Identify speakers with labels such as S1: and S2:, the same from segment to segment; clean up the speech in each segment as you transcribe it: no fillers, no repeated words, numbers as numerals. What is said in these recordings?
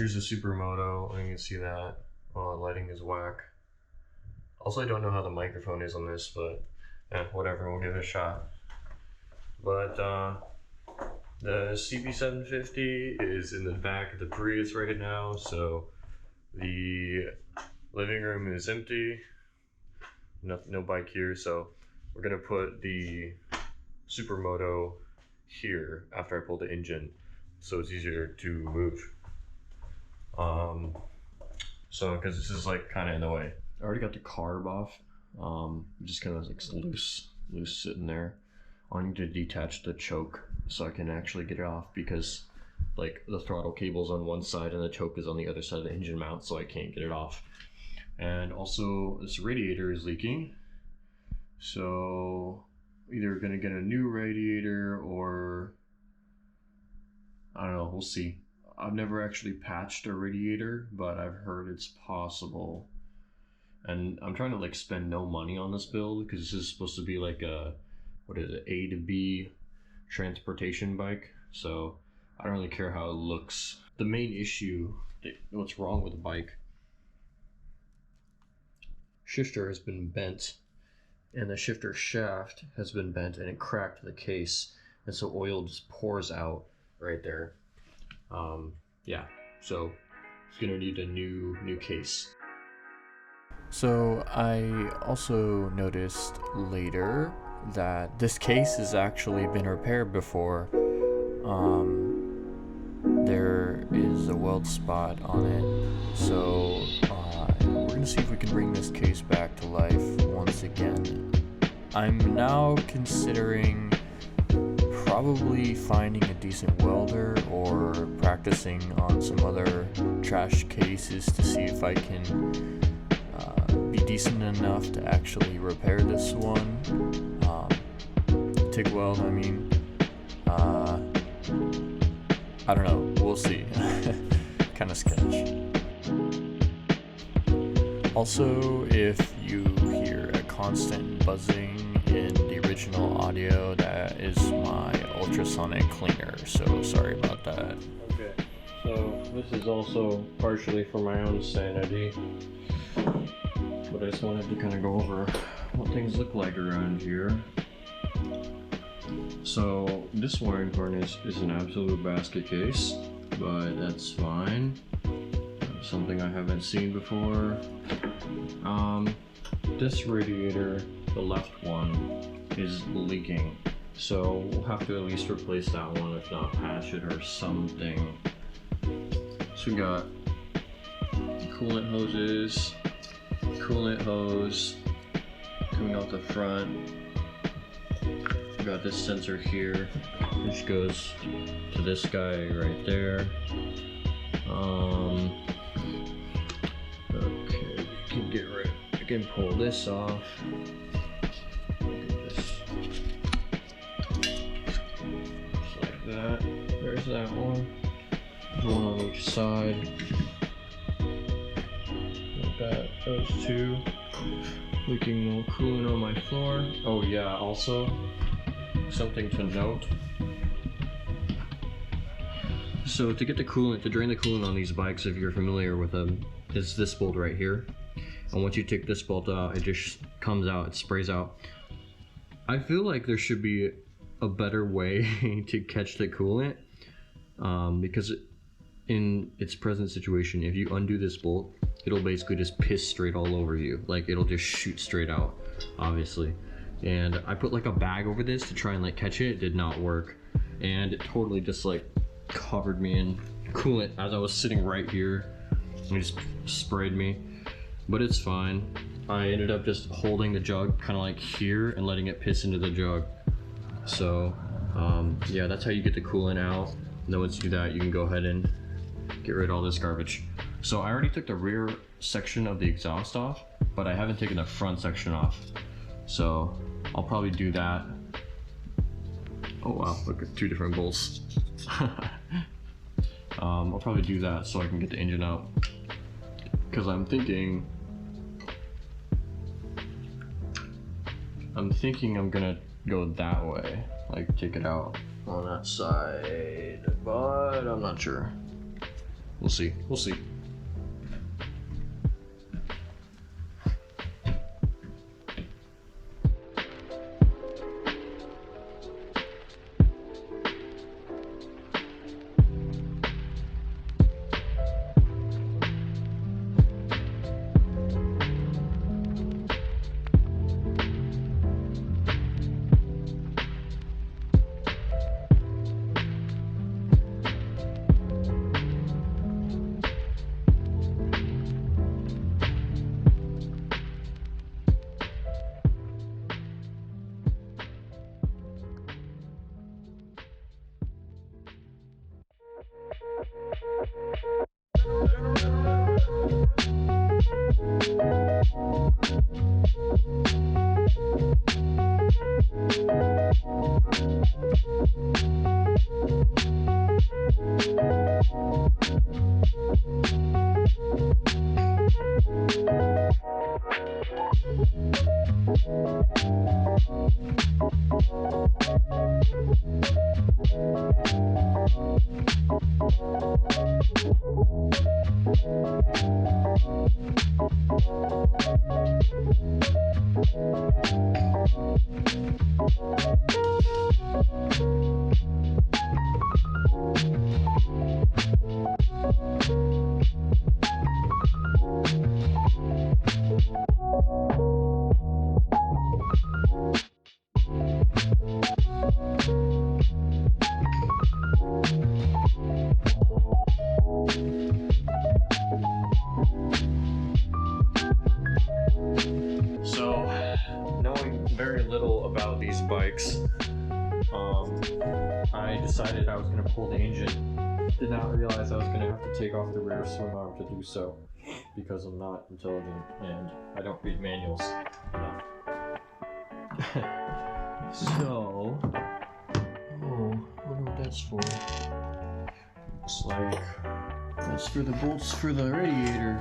S1: here's the Supermoto, and you can see that lighting is whack. Also, I don't know how the microphone is on this, but whatever, we'll give it a shot. But the CB750 is in the back of the Prius right now, so the living room is empty. No bike here, so we're gonna put the Supermoto here after I pull the engine, so it's easier to move. So because this is like kind of in the way. I already got the carb off. Just kind of like loose sitting there. I need to detach the choke so I can actually get it off, because like the throttle cable's on one side and the choke is on the other side of the engine mount, so I can't get it off. And also this radiator is leaking, so either gonna get a new radiator or I don't know, we'll see. I've never actually patched a radiator, but I've heard it's possible. And I'm trying to like spend no money on this build because this is supposed to be like a, what is it, A to B transportation bike. So I don't really care how it looks. The main issue, what's wrong with the bike, shifter has been bent, and the shifter shaft has been bent and it cracked the case, and so oil just pours out right there. Yeah, so it's gonna need a new case.
S2: So I also noticed later that this case has actually been repaired before. There is a weld spot on it, so we're gonna see if we can bring this case back to life once again. I'm now considering probably finding a decent welder or practicing on some other trash cases to see if I can be decent enough to actually repair this one. TIG weld, I mean. I don't know, we'll see. Kind of sketch. Also, if you hear a constant buzzing in the original audio, that is my ultrasonic cleaner, so sorry about that.
S1: Okay, so this is also partially for my own sanity, but I just wanted to kind of go over what things look like around here. So this wiring harness is an absolute basket case, but that's fine. Something I haven't seen before. This radiator, the left one, is leaking, so we'll have to at least replace that one, if not patch it or something. So we got coolant hoses, coolant hose coming out the front. We got this sensor here, which goes to this guy right there. Okay, we can get right. I can pull this off. Just like that. There's that one. One on each side. Like that. Those two. Leaking more coolant on my floor. Oh yeah, also something to note. So to get the coolant, to drain the coolant on these bikes, if you're familiar with them, is this bolt right here. And once you take this bolt out, it just comes out, it sprays out. I feel like there should be a better way to catch the coolant, because in its present situation, if you undo this bolt, it'll basically just piss straight all over you. Like it'll just shoot straight out, obviously. And I put like a bag over this to try and like catch it. It did not work, and it totally just like covered me in coolant as I was sitting right here. It just sprayed me, but it's fine. I ended up just holding the jug kind of like here and letting it piss into the jug. So yeah, that's how you get the coolant out. And then once you do that, you can go ahead and get rid of all this garbage. So I already took the rear section of the exhaust off, but I haven't taken the front section off. So I'll probably do that. Oh wow, look at two different bolts. I'll probably do that so I can get the engine out, because I'm thinking I'm gonna go that way, like take it out on that side, but I'm not sure. We'll see. We'll see. Very little about these bikes. I decided I was going to pull the engine. Did not realize I was going to have to take off the rear swing arm to do so because I'm not intelligent and I don't read manuals enough. So, I wonder what that's for. Looks like that's for the bolts for the radiator.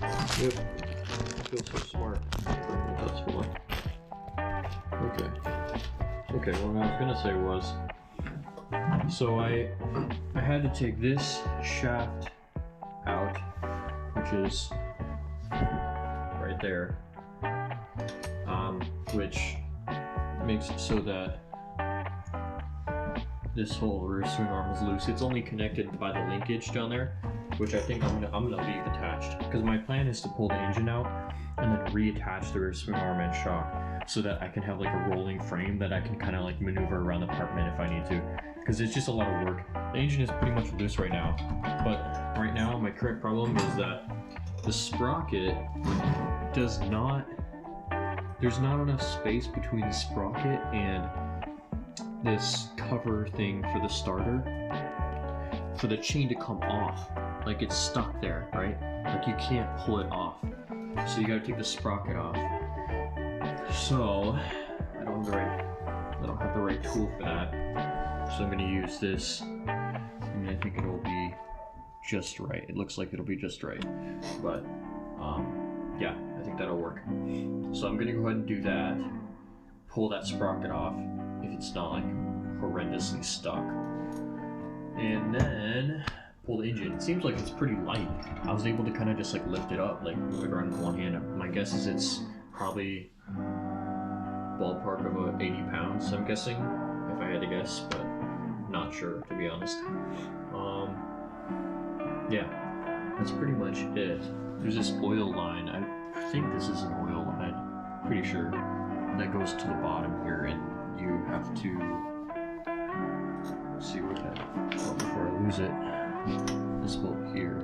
S1: Yep. I feel so smart. That's for. Okay, what I was gonna say was, so I had to take this shaft out, which is right there, which makes it so that this whole rear swing arm is loose. It's only connected by the linkage down there, which I think I'm gonna leave attached, because my plan is to pull the engine out and then reattach the rear swing arm and shock, so that I can have like a rolling frame that I can kind of like maneuver around the apartment if I need to, because it's just a lot of work. The engine is pretty much loose right now, but right now my current problem is that the sprocket there's not enough space between the sprocket and this cover thing for the starter for the chain to come off. Like, it's stuck there, right? Like, you can't pull it off, so you gotta take the sprocket off. So I don't have the right tool for that, so I'm gonna use this. I mean, I think it'll be just right. It looks like it'll be just right, but yeah, I think that'll work. So I'm gonna go ahead and do that, pull that sprocket off if it's not like horrendously stuck, and then pull the engine. It seems like it's pretty light. I was able to kind of just like lift it up, like move it around with one hand. My guess is it's probably ballpark of 80 pounds, I'm guessing, if I had to guess, but not sure, to be honest. Yeah, that's pretty much it. There's this oil line. I think this is an oil line, pretty sure, that goes to the bottom here, and you have to see what that, oh, before I lose it, this bolt here.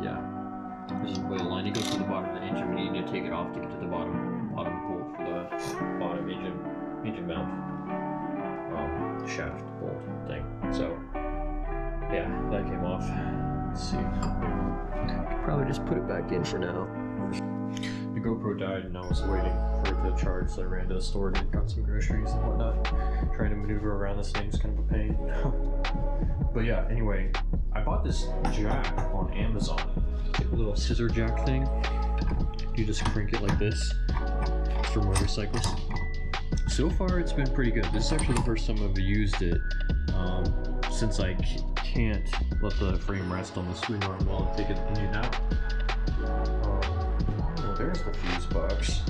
S1: Yeah, there's an oil line. It goes to the bottom of the engine, but you need to take it off to get to the bottom bolt for the bottom engine mount shaft bolt thing. So yeah, that came off. Let's see. Probably just put it back in for now. The GoPro died and I was waiting for it to charge, so I ran to the store and got some groceries and whatnot. Trying to maneuver around this thing is kind of a pain. But yeah, anyway, I bought this jack on Amazon. It's like a little scissor jack thing. You just crank it like this. It's for motorcycles. So far it's been pretty good. This is actually the first time I've used it. since I can't let the frame rest on the swing arm while I take it engine out. Oh, there's the fuse box.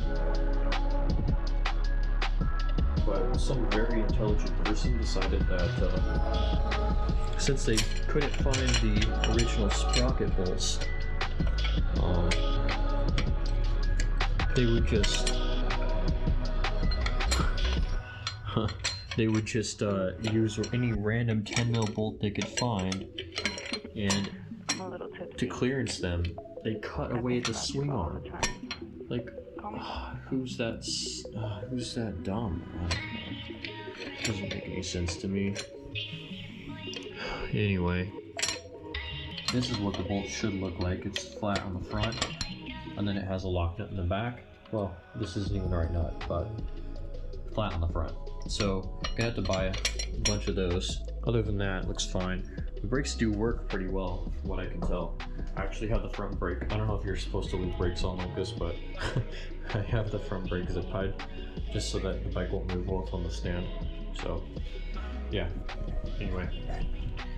S1: But some very intelligent person decided that since they couldn't find the original sprocket bolts, they would just use any random 10mm bolt they could find, and to clearance them, they cut away the swing arm. Like, who's that dumb? I don't know. Doesn't make any sense to me. Anyway, this is what the bolt should look like. It's flat on the front, and then it has a lock nut in the back. Well, this isn't even the right nut, but flat on the front. So, gonna have to buy a bunch of those. Other than that, it looks fine. The brakes do work pretty well, from what I can tell. I actually have the front brake. I don't know if you're supposed to leave brakes on like this, but I have the front brake zip tied just so that the bike won't move while it's on the stand. So, yeah. Anyway,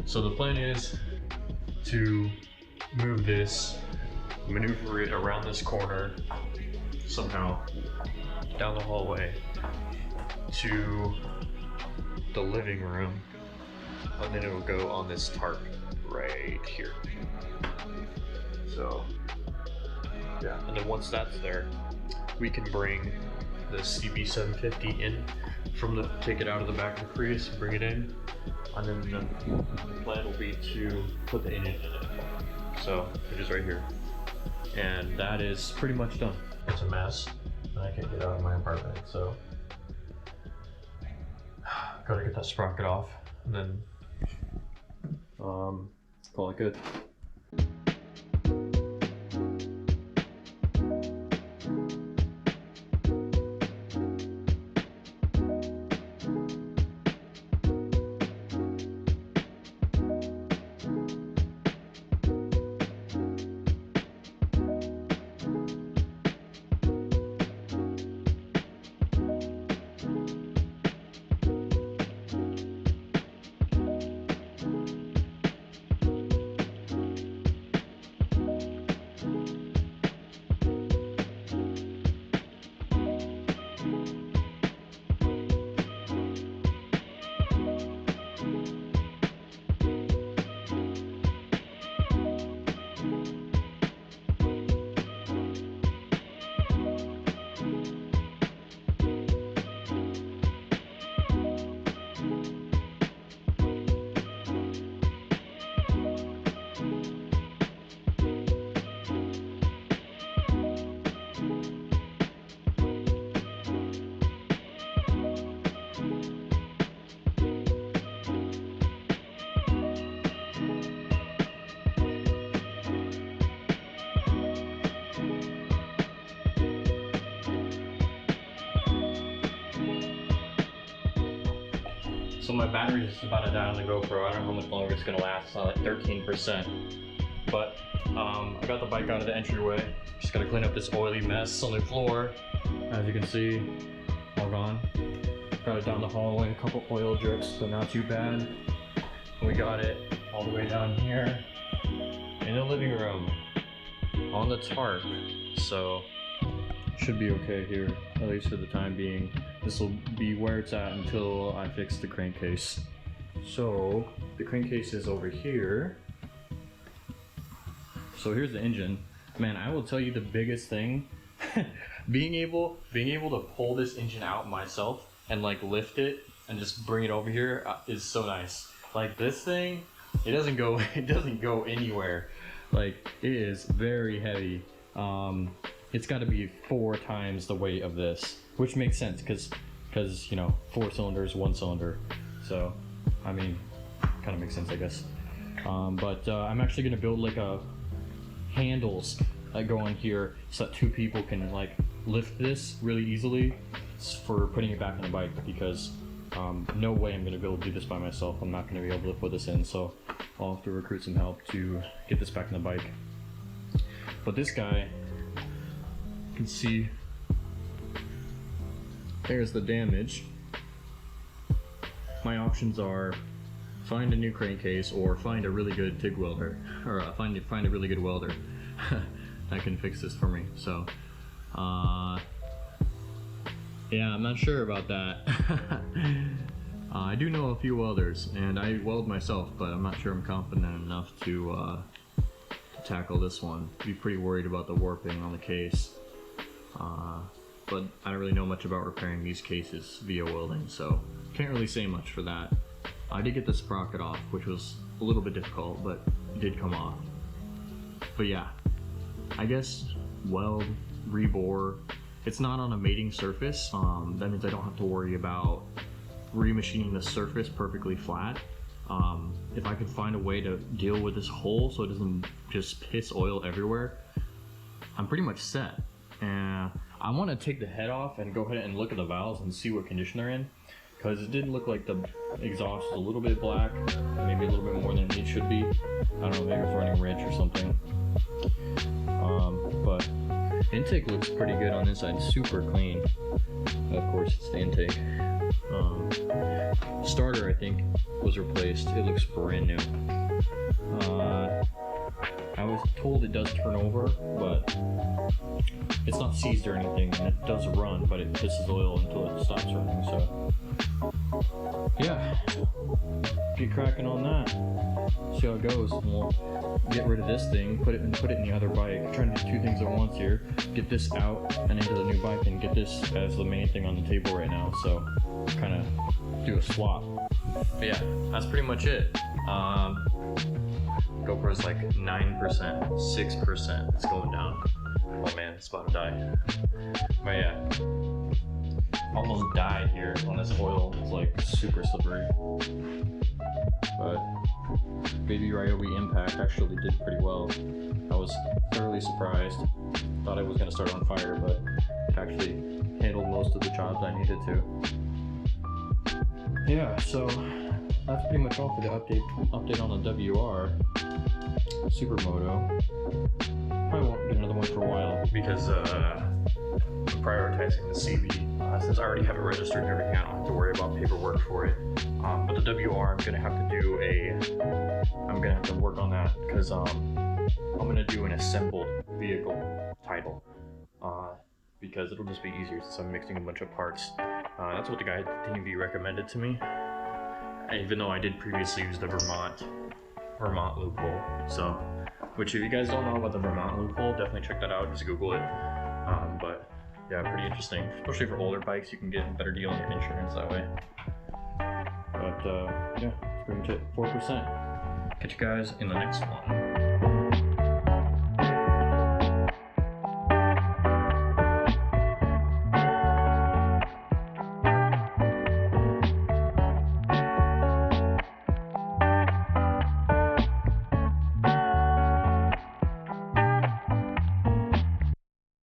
S1: so the plan is to move this, maneuver it around this corner somehow down the hallway to the living room, and then it will go on this tarp right here. So yeah, and then once that's there, we can bring the CB750 in from the, take it out of the back of the Prius, bring it in, and then the plan will be to put the engine in it. So it is right here, and that is pretty much done. It's a mess, and I can't get out of my apartment, so gotta get that sprocket off, and then call it good. So my battery is about to die on the GoPro. I don't know how much longer it's gonna last. It's like 13%. But I got the bike out of the entryway. Just gotta clean up this oily mess on the floor. As you can see, all gone. Got it down the hallway, a couple oil drips, but not too bad. And we got it all the way down here in the living room on the tarp. So should be okay here, at least for the time being. This will be where it's at until I fix the crankcase. So the crankcase is over here. So here's the engine. Man, I will tell you the biggest thing, being able to pull this engine out myself and like lift it and just bring it over here is so nice. Like this thing, it doesn't go anywhere. Like it is very heavy. It's got to be 4 times the weight of this, which makes sense because you know, 4 cylinders, 1 cylinder. So I mean, kind of makes sense, I guess. But I'm actually gonna build like a handles that go on here so that 2 people can like lift this really easily for putting it back on the bike, because no way I'm gonna be able to do this by myself. I'm not gonna be able to put this in, so I'll have to recruit some help to get this back on the bike. But this guy, you can see there's the damage. My options are find a new crankcase or find a really good TIG welder, or find a really good welder that can fix this for me. So yeah, I'm not sure about that. I do know a few welders, and I weld myself, but I'm not sure I'm confident enough to tackle this one. Be pretty worried about the warping on the case, but I don't really know much about repairing these cases via welding, so can't really say much for that. I did get the sprocket off, which was a little bit difficult, but it did come off. But yeah, I guess weld, rebore. It's not on a mating surface. That means I don't have to worry about remachining the surface perfectly flat. If I could find a way to deal with this hole so it doesn't just piss oil everywhere, I'm pretty much set. And I want to take the head off and go ahead and look at the valves and see what condition they're in, because it didn't look like the exhaust was a little bit black, maybe a little bit more than it should be. I don't know, maybe it's running rich or something. But intake looks pretty good on this side, super clean. Of course, it's the intake. Starter, I think, was replaced. It looks brand new. I was told it does turn over, but it's not seized or anything, and it does run, but it pisses oil until it stops running. So yeah, get cracking on that. See how it goes. And we'll get rid of this thing, put it in the other bike. I'm trying to do two things at once here. Get this out and into the new bike, and get this as the main thing on the table right now. So kind of do a swap. But yeah, that's pretty much it. GoPro's like 9%, 6%. It's going down. Oh man, it's about to die. But yeah, almost died here on this oil. It's like super slippery. But Baby Ryobi Impact actually did pretty well. I was thoroughly surprised. Thought it was going to start on fire, but it actually handled most of the jobs I needed to. Yeah, so that's pretty much all for the update on the WR Supermoto. Probably won't get another one for a while because I'm prioritizing the CB. Since I already have it registered and everything, I don't have to worry about paperwork for it. But the WR, I'm gonna have to work on that because I'm gonna do an assembled vehicle title because it'll just be easier since I'm mixing a bunch of parts. That's what the guy at DMV recommended to me, even though I did previously use the Vermont loophole. So, which if you guys don't know about the Vermont loophole, definitely check that out. Just Google it. But yeah, pretty interesting. Especially for older bikes, you can get a better deal on your insurance that way. But yeah, that's pretty much it. 4%. Catch you guys in the next one.